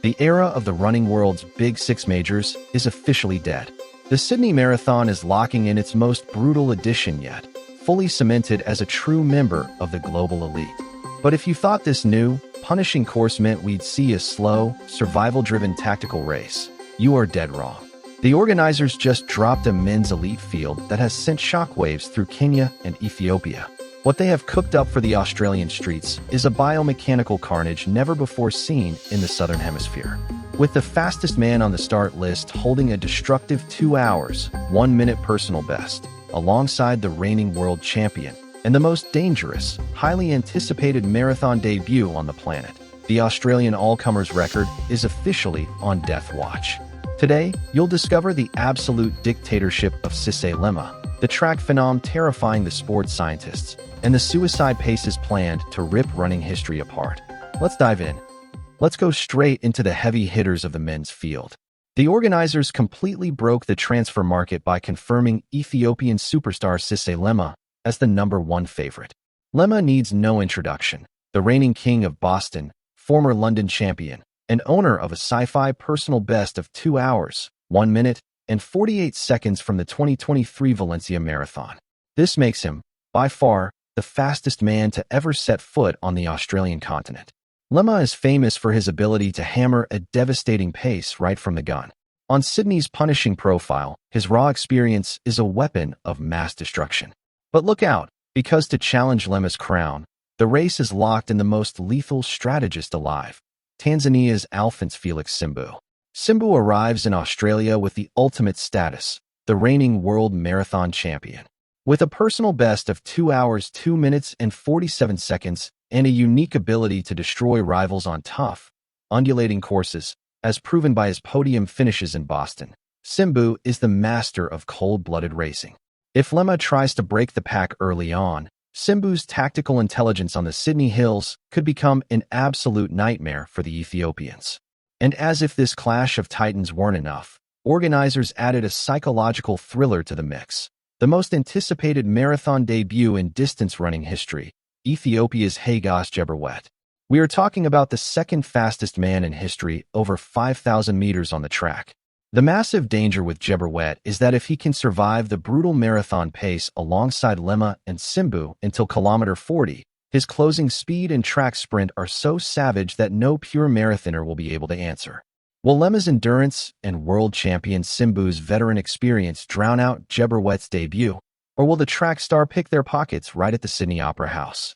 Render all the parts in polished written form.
The era of the running world's Big Six majors is officially dead. The Sydney Marathon is locking in its most brutal edition yet, fully cemented as a true member of the global elite. But if you thought this new, punishing course meant we'd see a slow, survival-driven tactical race, you are dead wrong. The organizers just dropped a men's elite field that has sent shockwaves through Kenya and Ethiopia. What they have cooked up for the Australian streets is a biomechanical carnage never before seen in the Southern Hemisphere. With the fastest man on the start list holding a destructive 2 hours, 1 minute personal best, alongside the reigning world champion, and the most dangerous, highly anticipated marathon debut on the planet, the Australian all-comers record is officially on death watch. Today, you'll discover the absolute dictatorship of Sisay Lemma, the track phenom terrifying the sports scientists, and the suicide paces planned to rip running history apart. Let's dive in. Let's go straight into the heavy hitters of the men's field. The organizers completely broke the transfer market by confirming Ethiopian superstar Sisay Lemma as the #1 favorite. Lemma needs no introduction. The reigning king of Boston, former London champion, and owner of a sci-fi personal best of 2 hours, 1 minute, and 48 seconds from the 2023 Valencia Marathon. This makes him, by far, the fastest man to ever set foot on the Australian continent. Lemma is famous for his ability to hammer a devastating pace right from the gun. On Sydney's punishing profile, his raw experience is a weapon of mass destruction. But look out, because to challenge Lemma's crown, the race is locked in the most lethal strategist alive, Tanzania's Alphonce Simbu. Simbu arrives in Australia with the ultimate status, the reigning world marathon champion. With a personal best of 2 hours, 2 minutes, and 47 seconds, and a unique ability to destroy rivals on tough, undulating courses, as proven by his podium finishes in Boston, Simbu is the master of cold-blooded racing. If Lemma tries to break the pack early on, Simbu's tactical intelligence on the Sydney hills could become an absolute nightmare for the Ethiopians. And as if this clash of titans weren't enough, organizers added a psychological thriller to the mix. The most anticipated marathon debut in distance running history, Ethiopia's Hagos Gebrhiwet. We are talking about the second fastest man in history, over 5,000 meters on the track. The massive danger with Gebrhiwet is that if he can survive the brutal marathon pace alongside Lemma and Simbu until kilometer 40, his closing speed and track sprint are so savage that no pure marathoner will be able to answer. Will Lemma's endurance and world champion Simbu's veteran experience drown out Gebrhiwet's debut, or will the track star pick their pockets right at the Sydney Opera House?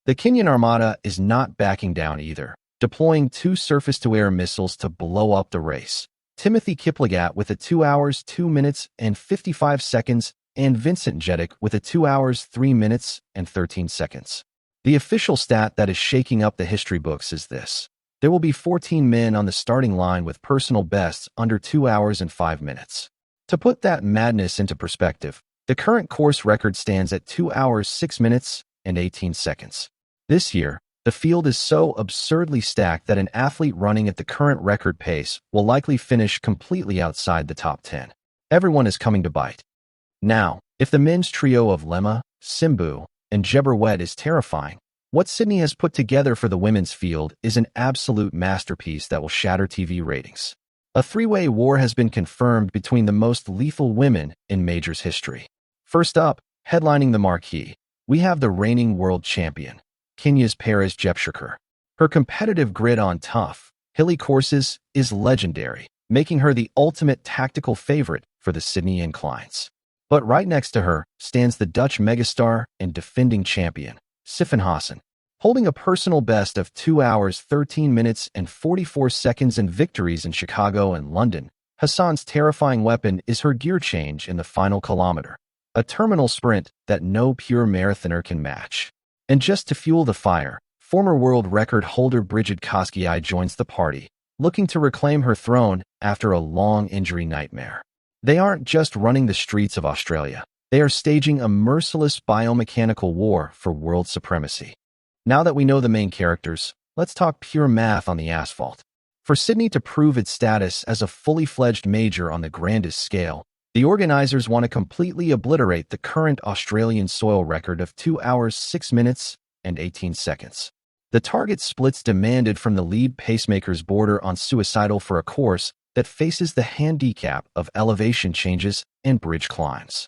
The Kenyan Armada is not backing down either, deploying 2 surface-to-air missiles to blow up the race. Timothy Kiplagat with a 2 hours, 2 minutes, and 55 seconds, and Vincent Jedek with a 2 hours, 3 minutes, and 13 seconds. The official stat that is shaking up the history books is this. There will be 14 men on the starting line with personal bests under 2 hours and 5 minutes. To put that madness into perspective, the current course record stands at 2 hours, 6 minutes, and 18 seconds. This year, the field is so absurdly stacked that an athlete running at the current record pace will likely finish completely outside the top 10. Everyone is coming to bite. Now, if the men's trio of Lemma, Simbu, and Gebrhiwet is terrifying, what Sydney has put together for the women's field is an absolute masterpiece that will shatter TV ratings. A 3-way war has been confirmed between the most lethal women in majors history. First up, headlining the marquee, we have the reigning world champion, Kenya's Jepchirchir. Her competitive grit on tough, hilly courses is legendary, making her the ultimate tactical favorite for the Sydney Inclines. But right next to her stands the Dutch megastar and defending champion, Sifan Hassan. Holding a personal best of 2 hours, 13 minutes, and 44 seconds in victories in Chicago and London, Hassan's terrifying weapon is her gear change in the final kilometer, a terminal sprint that no pure marathoner can match. And just to fuel the fire, former world record holder Brigid Kosgei joins the party, looking to reclaim her throne after a long injury nightmare. They aren't just running the streets of Australia. They are staging a merciless biomechanical war for world supremacy. Now that we know the main characters, let's talk pure math on the asphalt. For Sydney to prove its status as a fully fledged major on the grandest scale, the organizers want to completely obliterate the current Australian soil record of 2 hours, 6 minutes, and 18 seconds. The target splits demanded from the lead pacemakers border on suicidal for a course that faces the handicap of elevation changes and bridge climbs.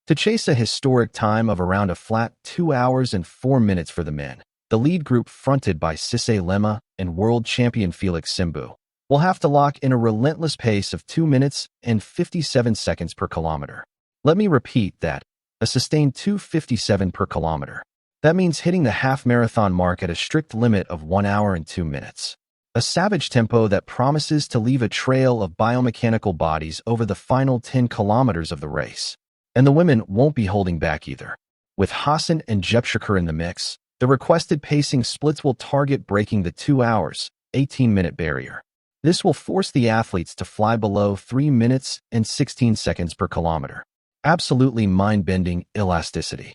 To chase a historic time of around a flat 2 hours and 4 minutes for the men, the lead group fronted by Sisay Lemma and world champion Felix Simbu will have to lock in a relentless pace of 2 minutes and 57 seconds per kilometer. Let me repeat that, a sustained 2:57 per kilometer. That means hitting the half-marathon mark at a strict limit of 1 hour and 2 minutes. A savage tempo that promises to leave a trail of biomechanical bodies over the final 10 kilometers of the race. And the women won't be holding back either. With Hassan and Jepchirchir in the mix, the requested pacing splits will target breaking the 2 hours, 18-minute barrier. This will force the athletes to fly below 3 minutes and 16 seconds per kilometer. Absolutely mind-bending elasticity.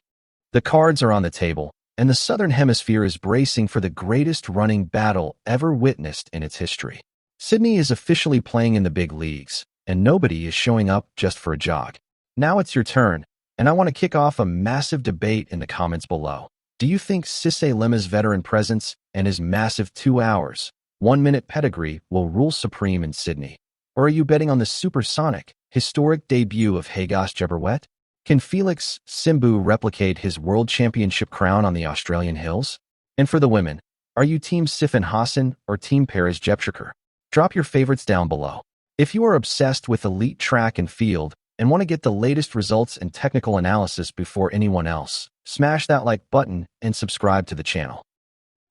The cards are on the table, and the Southern Hemisphere is bracing for the greatest running battle ever witnessed in its history. Sydney is officially playing in the big leagues, and nobody is showing up just for a jog. Now it's your turn, and I want to kick off a massive debate in the comments below. Do you think Sisay Lemma's veteran presence and his massive 2 hours, 1 minute pedigree will rule supreme in Sydney? Or are you betting on the supersonic, historic debut of Hagos Gebrhiwet? Can Felix Simbu replicate his world championship crown on the Australian hills? And for the women, are you Team Sifan Hassan or Team Paris Jepchirchir? Drop your favorites down below. If you are obsessed with elite track and field and want to get the latest results and technical analysis before anyone else, smash that like button and subscribe to the channel.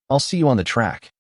I'll see you on the track.